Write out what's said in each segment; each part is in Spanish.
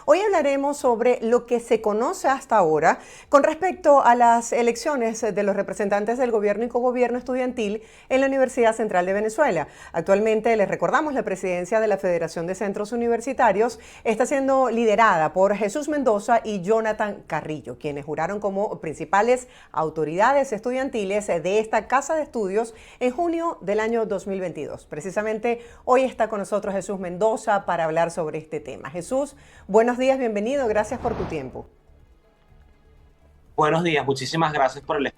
Hoy hablaremos sobre lo que se conoce hasta ahora con respecto a las elecciones de los representantes del gobierno y cogobierno estudiantil en la Universidad Central de Venezuela. Actualmente, les recordamos, la presidencia de la Federación de Centros Universitarios está siendo liderada por Jesús Mendoza y Jonathan Carrillo, quienes juraron como principales autoridades estudiantiles de esta casa de estudios en junio del año 2022. Precisamente hoy está con nosotros Jesús Mendoza para hablar sobre este tema. Jesús, buenos días, bienvenido, gracias por tu tiempo. Buenos días, muchísimas gracias por el...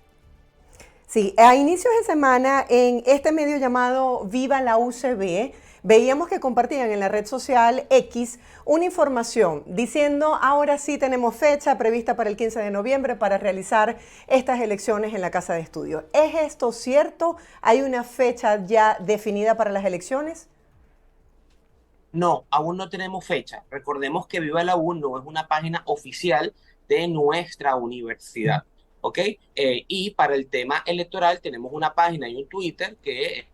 Sí, a inicios de semana en este medio llamado Viva la UCB, veíamos que compartían en la red social X una información diciendo ahora sí tenemos fecha prevista para el 15 de noviembre para realizar estas elecciones en la Casa de Estudios. ¿Es esto cierto? ¿Hay una fecha ya definida para las elecciones? No, aún no tenemos fecha. Recordemos que Viva la U no es una página oficial de nuestra universidad, ¿ok? Y para el tema electoral tenemos una página y un Twitter que es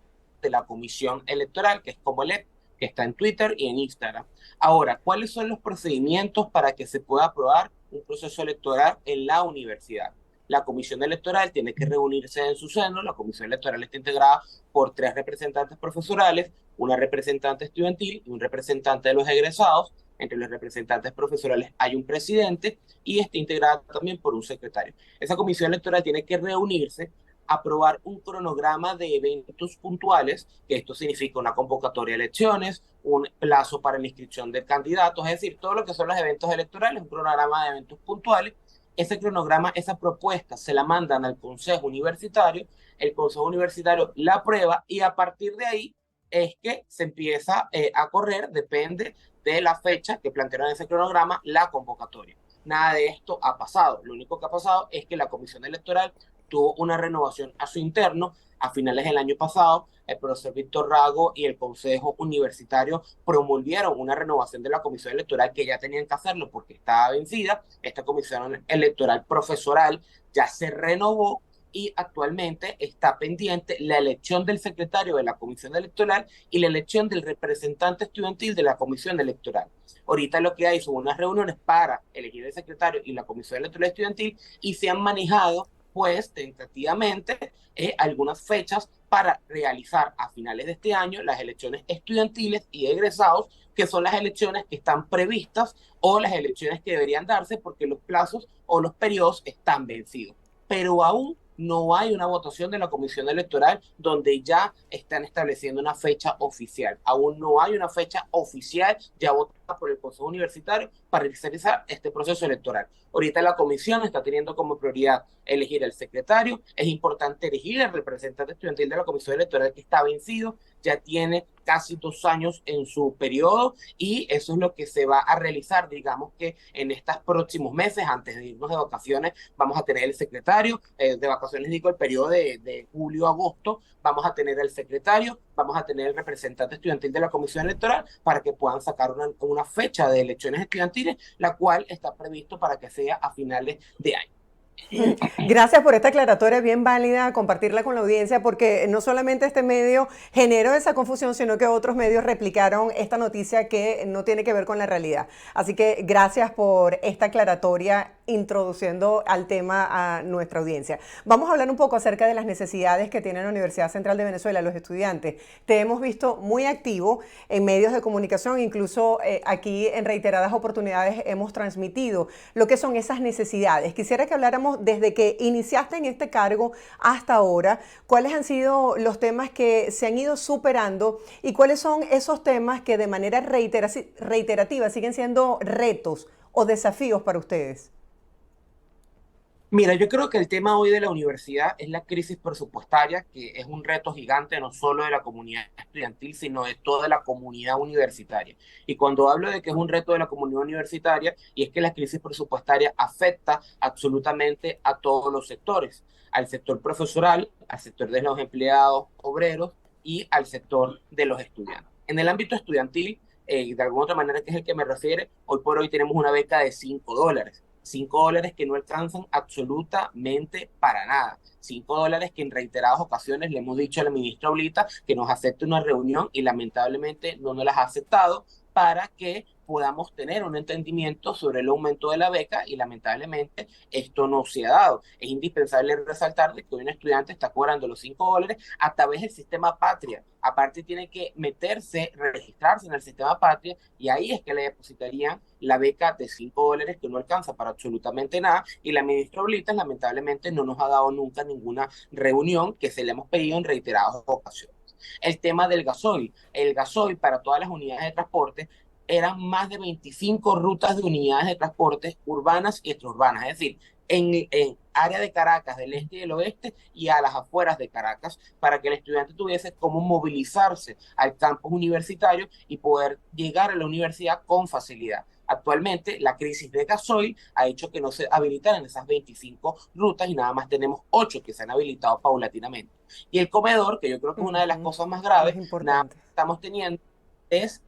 de la Comisión Electoral, que es como el que está en Twitter y en Instagram. Ahora, ¿cuáles son los procedimientos para que se pueda aprobar un proceso electoral en la universidad? La comisión electoral tiene que reunirse en su seno. La comisión electoral está integrada por 3 representantes profesorales, una representante estudiantil y un representante de los egresados. Entre los representantes profesorales hay un presidente y está integrada también por un secretario. Esa comisión electoral tiene que reunirse, aprobar un cronograma de eventos puntuales, que esto significa una convocatoria de elecciones, un plazo para la inscripción de candidatos, es decir, todo lo que son los eventos electorales, un cronograma de eventos puntuales. Ese cronograma, esa propuesta se la mandan al Consejo Universitario, el Consejo Universitario la aprueba y a partir de ahí es que se empieza a correr, depende de la fecha que plantearon en ese cronograma, la convocatoria. Nada de esto ha pasado. Lo único que ha pasado es que la Comisión Electoral tuvo una renovación a su interno. A finales del año pasado, el profesor Víctor Rago y el Consejo Universitario promulgaron una renovación de la Comisión Electoral que ya tenían que hacerlo porque estaba vencida. Esta Comisión Electoral Profesoral ya se renovó y actualmente está pendiente la elección del secretario de la Comisión Electoral y la elección del representante estudiantil de la Comisión Electoral. Ahorita lo que hay son unas reuniones para elegir el secretario y la Comisión Electoral Estudiantil y se han manejado pues tentativamente algunas fechas para realizar a finales de este año las elecciones estudiantiles y egresados, que son las elecciones que están previstas o las elecciones que deberían darse porque los plazos o los periodos están vencidos. Pero aún no hay una votación de la Comisión Electoral donde ya están estableciendo una fecha oficial. Aún no hay una fecha oficial ya votada por el Consejo Universitario para realizar este proceso electoral. Ahorita la comisión está teniendo como prioridad elegir el secretario. Es importante elegir el representante estudiantil de la Comisión Electoral que está vencido, ya tiene casi 2 años en su periodo y eso es lo que se va a realizar. Digamos que en estos próximos meses, antes de irnos de vacaciones, vamos a tener el secretario, de vacaciones digo el periodo de julio-agosto, vamos a tener el secretario, vamos a tener el representante estudiantil de la Comisión Electoral para que puedan sacar una fecha de elecciones estudiantiles, la cual está previsto para que sea a finales de año. Gracias por esta aclaratoria bien válida, compartirla con la audiencia, porque no solamente este medio generó esa confusión, sino que otros medios replicaron esta noticia que no tiene que ver con la realidad. Así que gracias por esta aclaratoria introduciendo al tema a nuestra audiencia. Vamos a hablar un poco acerca de las necesidades que tiene la Universidad Central de Venezuela, los estudiantes. Te hemos visto muy activo en medios de comunicación, incluso aquí en reiteradas oportunidades hemos transmitido lo que son esas necesidades. Quisiera que habláramos desde que iniciaste en este cargo hasta ahora, cuáles han sido los temas que se han ido superando y cuáles son esos temas que de manera reiterativa siguen siendo retos o desafíos para ustedes. Mira, yo creo que el tema hoy de la universidad es la crisis presupuestaria, que es un reto gigante no solo de la comunidad estudiantil, sino de toda la comunidad universitaria. Y cuando hablo de que es un reto de la comunidad universitaria, y es que la crisis presupuestaria afecta absolutamente a todos los sectores, al sector profesoral, al sector de los empleados obreros y al sector de los estudiantes. En el ámbito estudiantil, de alguna otra manera que es el que me refiere, hoy por hoy tenemos una beca de $5. $5 que no alcanzan absolutamente para nada. $5 que en reiteradas ocasiones le hemos dicho a la ministra Oblita que nos acepte una reunión y lamentablemente no nos las ha aceptado para que podamos tener un entendimiento sobre el aumento de la beca y lamentablemente esto no se ha dado. Es indispensable resaltar de que hoy un estudiante está cobrando los $5 a través del sistema Patria. Aparte tiene que meterse, registrarse en el sistema Patria y ahí es que le depositarían la beca de $5 que no alcanza para absolutamente nada y la ministra Oblitas lamentablemente no nos ha dado nunca ninguna reunión que se le hemos pedido en reiteradas ocasiones. El tema del gasoil. El gasoil para todas las unidades de transporte eran más de 25 rutas de unidades de transporte urbanas y extraurbanas, es decir, en área de Caracas, del este y del oeste, y a las afueras de Caracas, para que el estudiante tuviese cómo movilizarse al campus universitario y poder llegar a la universidad con facilidad. Actualmente, la crisis de gasoil ha hecho que no se habilitaran esas 25 rutas y nada más tenemos 8 que se han habilitado paulatinamente. Y el comedor, que yo creo que es una de las Ujú. cosas más Más graves, nada más importante. estamos teniendo es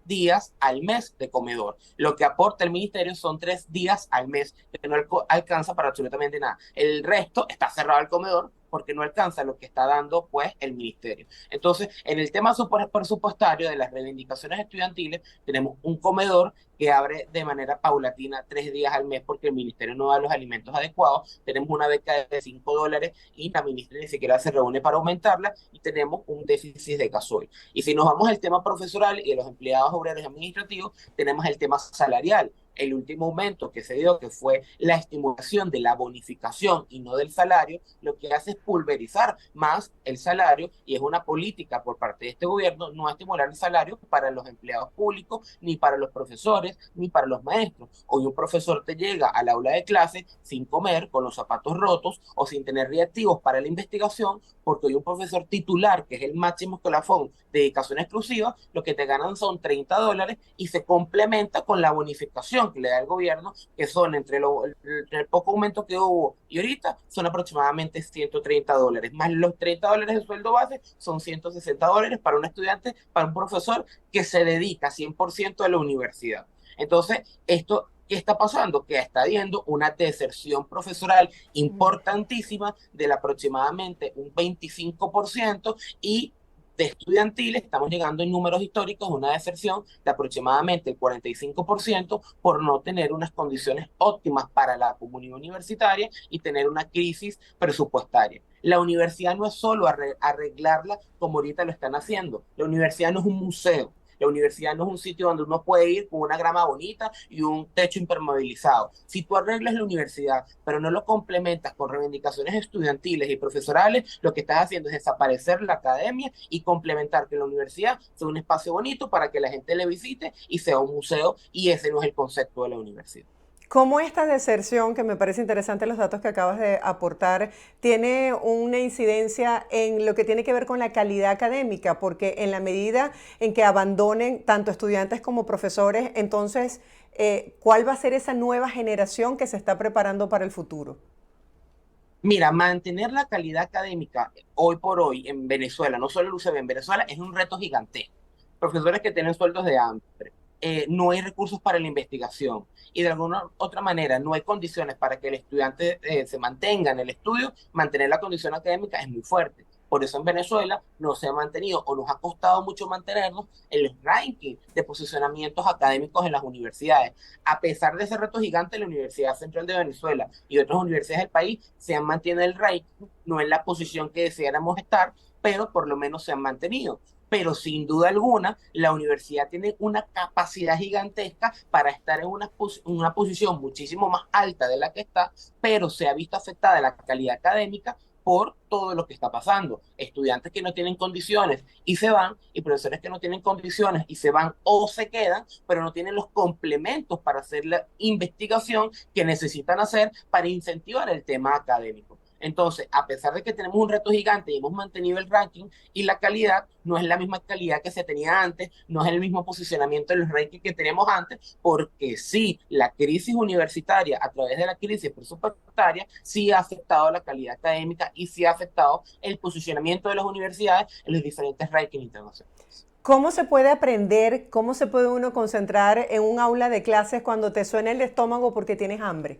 días al mes de comedor. Lo que aporta el ministerio son 3 días al mes, que no alcanza para absolutamente nada. El resto está cerrado el comedor porque no alcanza lo que está dando pues el ministerio. Entonces, en el tema presupuestario de las reivindicaciones estudiantiles, tenemos un comedor que abre de manera paulatina 3 días al mes porque el ministerio no da los alimentos adecuados. Tenemos una beca de $5 y la ministra ni siquiera se reúne para aumentarla y tenemos un déficit de gasoil. Y si nos vamos al tema profesoral y de los empleados obreros y administrativos, tenemos el tema salarial. El último aumento que se dio, que fue la estimulación de la bonificación y no del salario, lo que hace es pulverizar más el salario y es una política por parte de este gobierno no estimular el salario para los empleados públicos, ni para los profesores, ni para los maestros. Hoy un profesor te llega al aula de clase sin comer, con los zapatos rotos o sin tener reactivos para la investigación, porque hoy un profesor titular, que es el máximo escalafón de dedicación exclusiva, lo que te ganan son $30 y se complementa con la bonificación que le da el gobierno, que son entre el poco aumento que hubo y ahorita, son aproximadamente $130, más los $30 de sueldo base, son $160 para un estudiante, para un profesor que se dedica 100% a la universidad. Entonces, esto ¿qué está pasando? Que está habiendo una deserción profesoral importantísima del aproximadamente un 25% y de estudiantiles estamos llegando en números históricos a una deserción de aproximadamente el 45% por no tener unas condiciones óptimas para la comunidad universitaria y tener una crisis presupuestaria. La universidad no es solo arreglarla como ahorita lo están haciendo. La universidad no es un museo. La universidad no es un sitio donde uno puede ir con una grama bonita y un techo impermeabilizado. Si tú arreglas la universidad, pero no lo complementas con reivindicaciones estudiantiles y profesorales, lo que estás haciendo es desaparecer la academia y complementar que la universidad sea un espacio bonito para que la gente le visite y sea un museo, y ese no es el concepto de la universidad. ¿Cómo esta deserción, que me parece interesante los datos que acabas de aportar, tiene una incidencia en lo que tiene que ver con la calidad académica? Porque en la medida en que abandonen tanto estudiantes como profesores, entonces, ¿cuál va a ser esa nueva generación que se está preparando para el futuro? Mira, mantener la calidad académica hoy por hoy en Venezuela, no solo en UCB, en Venezuela, es un reto gigantesco. Profesores que tienen sueldos de hambre, no hay recursos para la investigación y de alguna otra manera no hay condiciones para que el estudiante se mantenga en el estudio, mantener la condición académica es muy fuerte. Por eso en Venezuela no se ha mantenido o nos ha costado mucho mantenernos en los rankings de posicionamientos académicos en las universidades. A pesar de ese reto gigante, la Universidad Central de Venezuela y otras universidades del país se han mantenido en el ranking, no en la posición que deseáramos estar, pero por lo menos se han mantenido. Pero sin duda alguna, la universidad tiene una capacidad gigantesca para estar en una posición muchísimo más alta de la que está, pero se ha visto afectada la calidad académica por todo lo que está pasando. Estudiantes que no tienen condiciones y se van, y profesores que no tienen condiciones y se van o se quedan, pero no tienen los complementos para hacer la investigación que necesitan hacer para incentivar el tema académico. Entonces, a pesar de que tenemos un reto gigante y hemos mantenido el ranking y la calidad, no es la misma calidad que se tenía antes, no es el mismo posicionamiento en los rankings que teníamos antes, porque sí, la crisis universitaria a través de la crisis presupuestaria sí ha afectado la calidad académica y sí ha afectado el posicionamiento de las universidades en los diferentes rankings internacionales. ¿Cómo se puede aprender, cómo se puede uno concentrar en un aula de clases cuando te suena el estómago porque tienes hambre?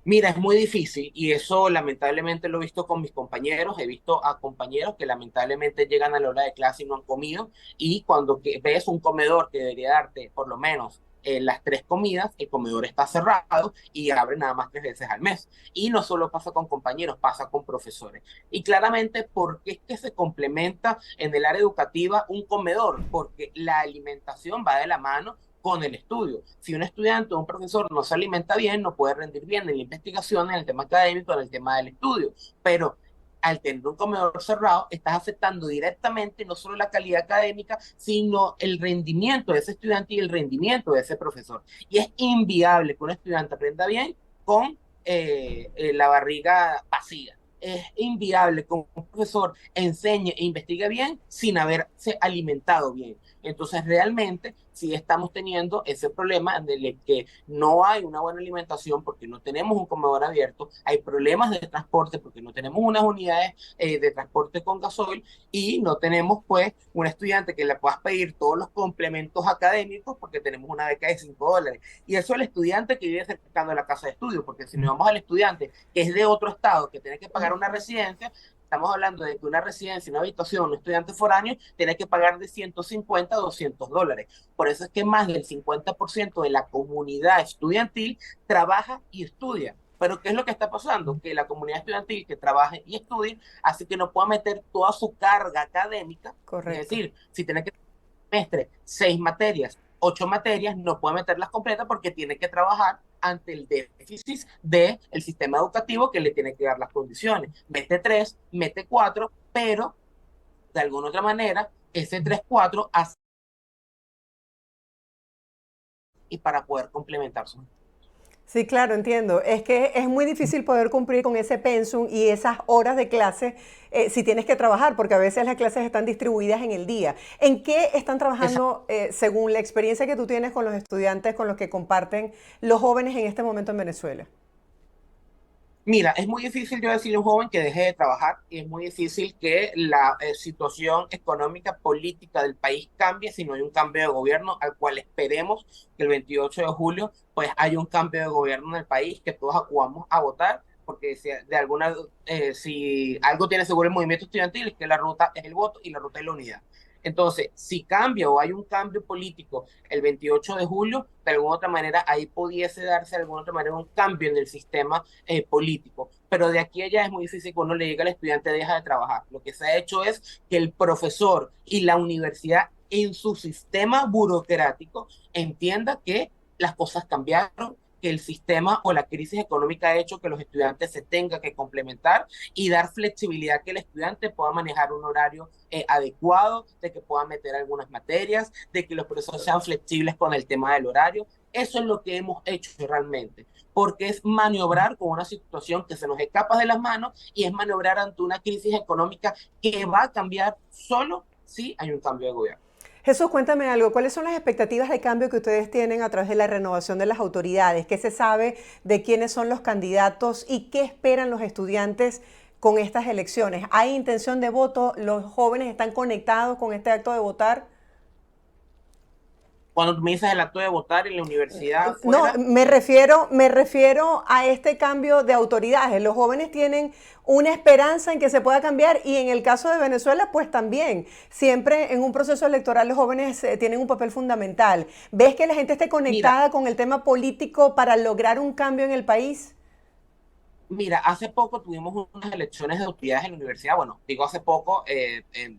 Mira, es muy difícil y eso lamentablemente lo he visto con mis compañeros. He visto a compañeros que lamentablemente llegan a la hora de clase y no han comido y cuando ves un comedor que debería darte por lo menos las tres comidas, el comedor está cerrado y abre nada más 3 veces al mes. Y no solo pasa con compañeros, pasa con profesores. Y claramente, ¿por qué es que se complementa en el área educativa un comedor? Porque la alimentación va de la mano con el estudio. Si un estudiante o un profesor no se alimenta bien, no puede rendir bien en la investigación, en el tema académico, en el tema del estudio. Pero al tener un comedor cerrado, estás afectando directamente no solo la calidad académica, sino el rendimiento de ese estudiante y el rendimiento de ese profesor. Y es inviable que un estudiante aprenda bien con la barriga vacía. Es inviable que un profesor enseñe e investigue bien sin haberse alimentado bien. Entonces, realmente, sí estamos teniendo ese problema en el que no hay una buena alimentación porque no tenemos un comedor abierto, hay problemas de transporte porque no tenemos unas unidades de transporte con gasoil y no tenemos, pues, un estudiante que le puedas pedir todos los complementos académicos porque tenemos una beca de $5. Y eso el estudiante que vive cercano a la casa de estudio, porque si nos vamos al estudiante que es de otro estado, que tiene que pagar una residencia, estamos hablando de que una residencia, una habitación, un estudiante foráneo, tiene que pagar de 150 a $200. Por eso es que más del 50% de la comunidad estudiantil trabaja y estudia. Pero ¿qué es lo que está pasando? Que la comunidad estudiantil que trabaja y estudia hace que no pueda meter toda su carga académica. Es Correcto. decir, si tiene que semestre, 6 materias, 8 materias, no puede meterlas completas porque tiene que trabajar ante el déficit del sistema educativo que le tiene que dar las condiciones. Mete tres, mete cuatro, pero de alguna otra manera, ese 3 4 hace y para poder complementar su. Sí, claro, entiendo. Es que es muy difícil poder cumplir con ese pensum y esas horas de clase si tienes que trabajar, porque a veces las clases están distribuidas en el día. ¿En qué están trabajando, según la experiencia que tú tienes con los estudiantes con los que comparten los jóvenes en este momento en Venezuela? Mira, es muy difícil yo decirle a un joven que deje de trabajar y es muy difícil que la situación económica política del país cambie si no hay un cambio de gobierno, al cual esperemos que el 28 de julio pues haya un cambio de gobierno en el país, que todos acudamos a votar, porque si algo tiene seguro el movimiento estudiantil es que la ruta es el voto y la ruta es la unidad. Entonces, si cambia o hay un cambio político el 28 de julio, de alguna otra manera ahí pudiese darse de alguna otra manera un cambio en el sistema político. Pero de aquí a allá es muy difícil que uno le diga al estudiante deja de trabajar. Lo que se ha hecho es que el profesor y la universidad en su sistema burocrático entienda que las cosas cambiaron, que el sistema o la crisis económica ha hecho que los estudiantes se tengan que complementar y dar flexibilidad que el estudiante pueda manejar un horario adecuado, de que pueda meter algunas materias, de que los profesores sean flexibles con el tema del horario. Eso es lo que hemos hecho realmente, porque es maniobrar con una situación que se nos escapa de las manos y es maniobrar ante una crisis económica que va a cambiar solo si hay un cambio de gobierno. Jesús, cuéntame algo. ¿Cuáles son las expectativas de cambio que ustedes tienen a través de la renovación de las autoridades? ¿Qué se sabe de quiénes son los candidatos y qué esperan los estudiantes con estas elecciones? ¿Hay intención de voto? ¿Los jóvenes están conectados con este acto de votar? Cuando tú me dices el acto de votar en la universidad No, fuera, me refiero a este cambio de autoridades. Los jóvenes tienen una esperanza en que se pueda cambiar y en el caso de Venezuela, pues también. Siempre en un proceso electoral los jóvenes tienen un papel fundamental. ¿Ves que la gente esté mira, conectada con el tema político para lograr un cambio en el país? Mira, hace poco tuvimos unas elecciones de autoridades en la universidad. Bueno, digo hace poco,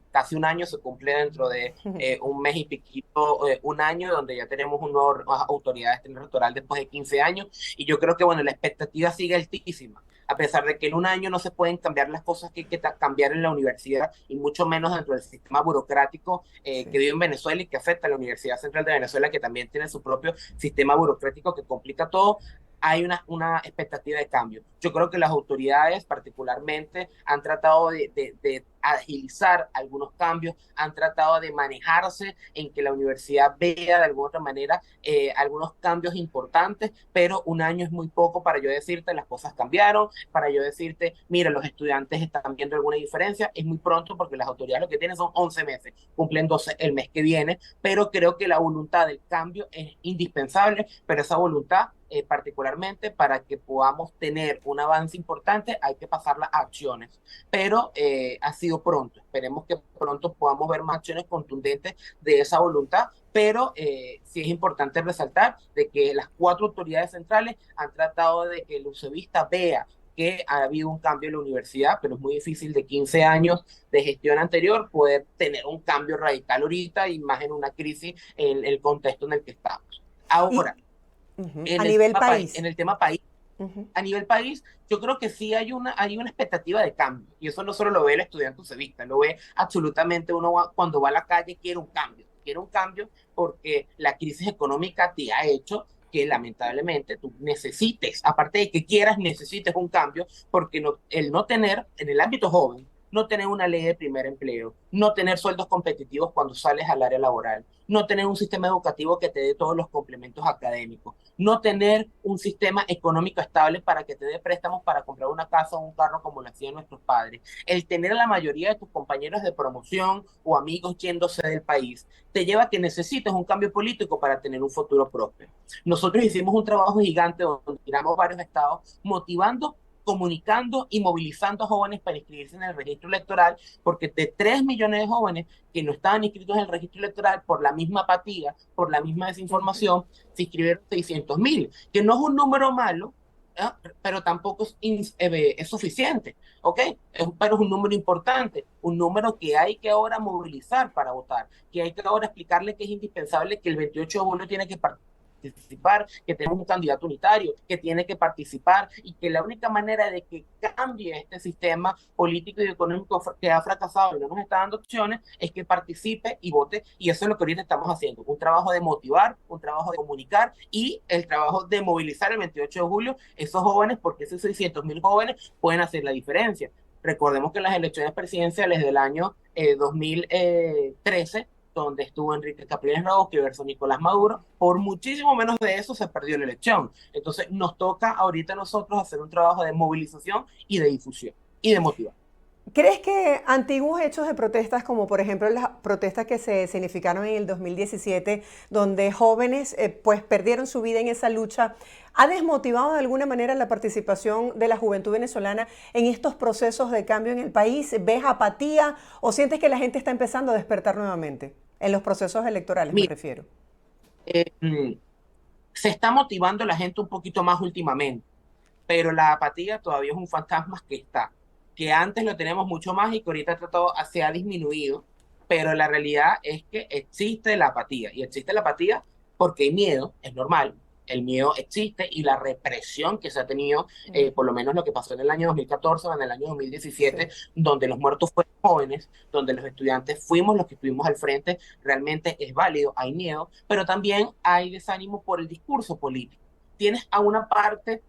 casi un año se cumple dentro de un mes y piquito, un año donde ya tenemos nuevas autoridades en el electoral después de 15 años. Y yo creo que, bueno, la expectativa sigue altísima. A pesar de que en un año no se pueden cambiar las cosas que hay que cambiar en la universidad y mucho menos dentro del sistema burocrático que Sí. vive en Venezuela y que afecta a la Universidad Central de Venezuela, que también tiene su propio sistema burocrático que complica todo, hay una expectativa de cambio. Yo creo que las autoridades particularmente han tratado de agilizar algunos cambios, han tratado de manejarse en que la universidad vea de alguna otra manera algunos cambios importantes, pero un año es muy poco para yo decirte las cosas cambiaron, para yo decirte, mira, los estudiantes están viendo alguna diferencia, es muy pronto porque las autoridades lo que tienen son 11 meses, cumplen 12 el mes que viene, pero creo que la voluntad del cambio es indispensable, pero esa voluntad particularmente para que podamos tener un avance importante hay que pasar a acciones, pero ha sido pronto, esperemos que pronto podamos ver más acciones contundentes de esa voluntad, pero sí es importante resaltar de que las cuatro autoridades centrales han tratado de que el UCEBista vea que ha habido un cambio en la universidad, pero es muy difícil de 15 años de gestión anterior poder tener un cambio radical ahorita y más en una crisis en el contexto en el que estamos. Y Ahora, a nivel en país. el tema país, Ujú. a nivel país, yo creo que sí hay una expectativa de cambio. Y eso no solo lo ve el estudiante ucevista, lo ve absolutamente uno cuando va a la calle, quiere un cambio. Quiere un cambio porque la crisis económica te ha hecho que lamentablemente tú necesites, aparte de que quieras, necesites un cambio, porque el no tener, en el ámbito joven, no tener una ley de primer empleo, no tener sueldos competitivos cuando sales al área laboral, no tener un sistema educativo que te dé todos los complementos académicos, no tener un sistema económico estable para que te dé préstamos para comprar una casa o un carro como lo hacían nuestros padres, el tener a la mayoría de tus compañeros de promoción o amigos yéndose del país, te lleva a que necesites un cambio político para tener un futuro próspero. Nosotros hicimos un trabajo gigante donde miramos varios estados motivando, comunicando y movilizando a jóvenes para inscribirse en el registro electoral, porque de 3 millones de jóvenes que no estaban inscritos en el registro electoral por la misma apatía, por la misma Ujú. desinformación, se inscribieron 600.000, que no es un número malo, ¿eh? Pero tampoco es suficiente, ¿ok? Pero es un número importante, un número que hay que ahora movilizar para votar, que hay que ahora explicarle que es indispensable que el 28 de julio tiene que participar, que tenemos un candidato unitario, que tiene que participar y que la única manera de que cambie este sistema político y económico que ha fracasado y no nos está dando opciones es que participe y vote y eso es lo que ahorita estamos haciendo, un trabajo de motivar, un trabajo de comunicar y el trabajo de movilizar el 28 de julio esos jóvenes porque esos 600.000 jóvenes pueden hacer la diferencia. Recordemos que en las elecciones presidenciales del año 2013 donde estuvo Enrique Capriles Ramos, que versus Nicolás Maduro, por muchísimo menos de eso se perdió la elección. Entonces nos toca ahorita a nosotros hacer un trabajo de movilización y de difusión y de motivar. ¿Crees que antiguos hechos de protestas, como por ejemplo las protestas que se significaron en el 2017, donde jóvenes pues perdieron su vida en esa lucha, ha desmotivado de alguna manera la participación de la juventud venezolana en estos procesos de cambio en el país? ¿Ves apatía o sientes que la gente está empezando a despertar nuevamente? En los procesos electorales me Mira, refiero. eh, se está motivando la gente un poquito más últimamente, pero la apatía todavía es un fantasma que está, que antes lo tenemos mucho más y que ahorita se ha disminuido, pero la realidad es que existe la apatía y existe la apatía porque hay miedo, es normal. El miedo existe y la represión que se ha tenido, por lo menos lo que pasó en el año 2014 o en el año 2017, Sí. donde los muertos fueron jóvenes, donde los estudiantes fuimos los que estuvimos al frente, realmente es válido, hay miedo, pero también hay desánimo por el discurso político. Tienes a una parte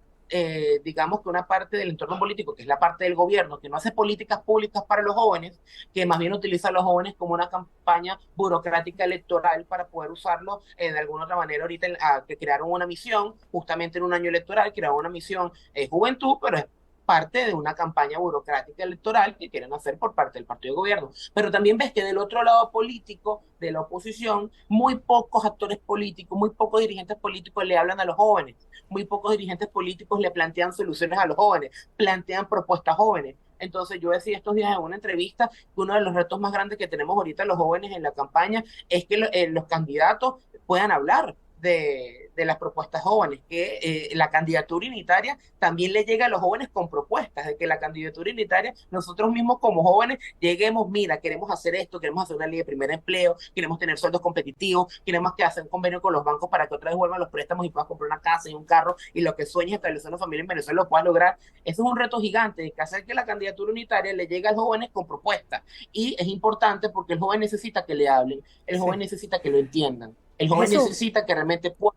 digamos que una parte del entorno político, que es la parte del gobierno, que no hace políticas públicas para los jóvenes, que más bien utiliza a los jóvenes como una campaña burocrática electoral para poder usarlo de alguna otra manera. Ahorita que crearon una misión, justamente en un año electoral, crearon una misión juventud, pero es parte de una campaña burocrática electoral que quieren hacer por parte del partido de gobierno. Pero también ves que del otro lado político, de la oposición, muy pocos actores políticos, muy pocos dirigentes políticos le hablan a los jóvenes, muy pocos dirigentes políticos le plantean soluciones a los jóvenes, plantean propuestas jóvenes. Entonces yo decía estos días en una entrevista que uno de los retos más grandes que tenemos ahorita los jóvenes en la campaña es que los candidatos puedan hablar de las propuestas jóvenes, que la candidatura unitaria también le llega a los jóvenes con propuestas, de que la candidatura unitaria, nosotros mismos como jóvenes, lleguemos, mira, queremos hacer esto, queremos hacer una ley de primer empleo, queremos tener sueldos competitivos, queremos que hacer un convenio con los bancos para que otra vez vuelvan los préstamos y puedas comprar una casa y un carro y lo que sueñes establecer una familia en Venezuela lo puedas lograr. Eso es un reto gigante, de que hacer que la candidatura unitaria le llegue a los jóvenes con propuestas. Y es importante porque el joven necesita que le hablen, el joven Sí. necesita que lo entiendan, el joven Jesús, necesita que realmente pueda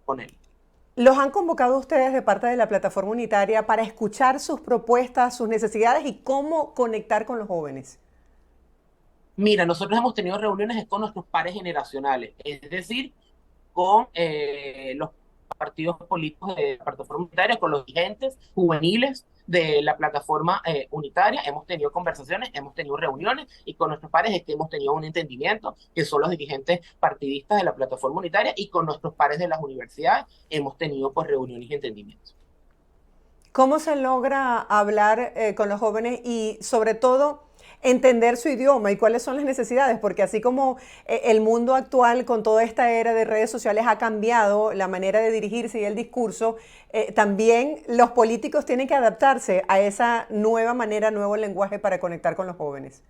con él. ¿los han convocado ustedes de parte de la plataforma unitaria para escuchar sus propuestas, sus necesidades y cómo conectar con los jóvenes? Mira, nosotros hemos tenido reuniones con nuestros pares generacionales, es decir, con los partidos políticos de la plataforma unitaria, con los dirigentes juveniles de la plataforma unitaria. Hemos tenido conversaciones, hemos tenido reuniones y con nuestros pares es que hemos tenido un entendimiento, que son los dirigentes partidistas de la plataforma unitaria, y con nuestros pares de las universidades hemos tenido pues reuniones y entendimientos. ¿Cómo se logra hablar con los jóvenes y sobre todo entender su idioma y cuáles son las necesidades? Porque así como el mundo actual con toda esta era de redes sociales ha cambiado la manera de dirigirse y el discurso, también los políticos tienen que adaptarse a esa nueva manera, nuevo lenguaje para conectar con los jóvenes.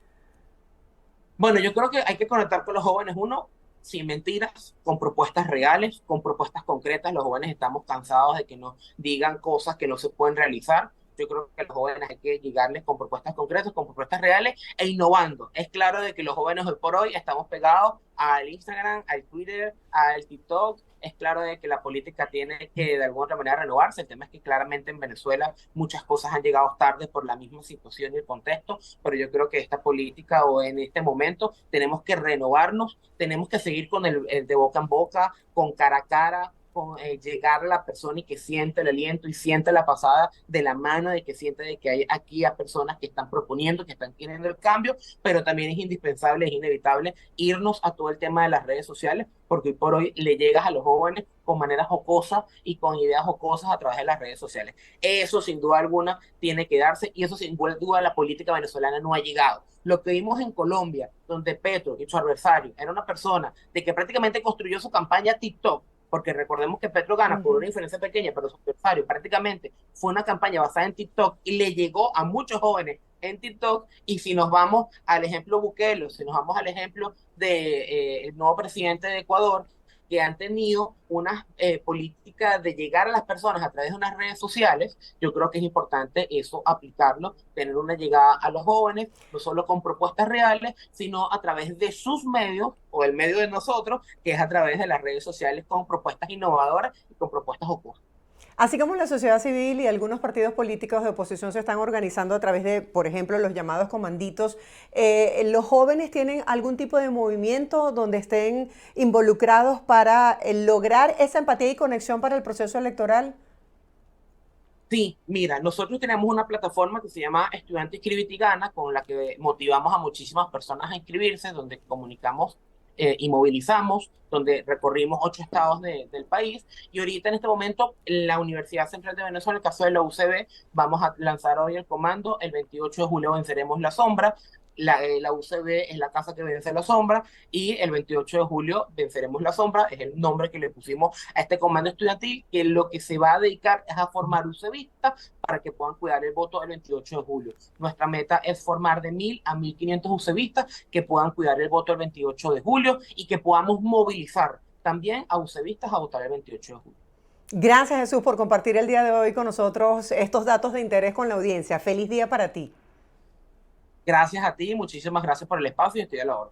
Bueno, yo creo que hay que conectar con los jóvenes, uno, sin mentiras, con propuestas reales, con propuestas concretas. Los jóvenes estamos cansados de que nos digan cosas que no se pueden realizar. Yo creo que a los jóvenes hay que llegarles con propuestas concretas, con propuestas reales e innovando. Es claro de que los jóvenes hoy por hoy estamos pegados al Instagram, al Twitter, al TikTok. Es claro de que la política tiene que de alguna otra manera renovarse. El tema es que claramente en Venezuela muchas cosas han llegado tarde por la misma situación y el contexto, pero yo creo que esta política o en este momento tenemos que renovarnos, tenemos que seguir con el de boca en boca, con cara a cara, con llegar a la persona y que siente el aliento y siente la pasada de la mano, de que siente de que hay aquí a personas que están proponiendo, que están queriendo el cambio, pero también es indispensable, es inevitable irnos a todo el tema de las redes sociales, porque hoy por hoy le llegas a los jóvenes con maneras jocosas y con ideas jocosas a través de las redes sociales. Eso sin duda alguna tiene que darse, y eso sin duda la política venezolana no ha llegado. Lo que vimos en Colombia, donde Petro y su adversario era una persona de que prácticamente construyó su campaña TikTok, porque recordemos que Petro gana por una Ujú. diferencia pequeña, pero su adversario prácticamente fue una campaña basada en TikTok y le llegó a muchos jóvenes en TikTok. Y si nos vamos al ejemplo Bukele, si nos vamos al ejemplo de el nuevo presidente de Ecuador, que han tenido una política de llegar a las personas a través de unas redes sociales, yo creo que es importante eso aplicarlo, tener una llegada a los jóvenes, no solo con propuestas reales, sino a través de sus medios o el medio de nosotros, que es a través de las redes sociales con propuestas innovadoras y con propuestas ocultas. Así como la sociedad civil y algunos partidos políticos de oposición se están organizando a través de, por ejemplo, los llamados comanditos, ¿los jóvenes tienen algún tipo de movimiento donde estén involucrados para lograr esa empatía y conexión para el proceso electoral? Sí, mira, nosotros tenemos una plataforma que se llama Estudiante Inscríbete y Gana, con la que motivamos a muchísimas personas a inscribirse, donde comunicamos y movilizamos, donde recorrimos 8 estados del país. Y ahorita en este momento, la Universidad Central de Venezuela, en el caso de la UCB, vamos a lanzar hoy el comando. El 28 de julio venceremos la sombra. La UCB es la casa que vence la sombra, y el 28 de julio venceremos la sombra, es el nombre que le pusimos a este comando estudiantil, que lo que se va a dedicar es a formar UCBistas para que puedan cuidar el voto el 28 de julio. Nuestra meta es formar de 1.000 a 1.500 UCBistas que puedan cuidar el voto el 28 de julio y que podamos movilizar también a UCBistas a votar el 28 de julio. Gracias, Jesús, por compartir el día de hoy con nosotros estos datos de interés con la audiencia. Feliz día para ti. Gracias a ti, muchísimas gracias por el espacio y estoy a la hora.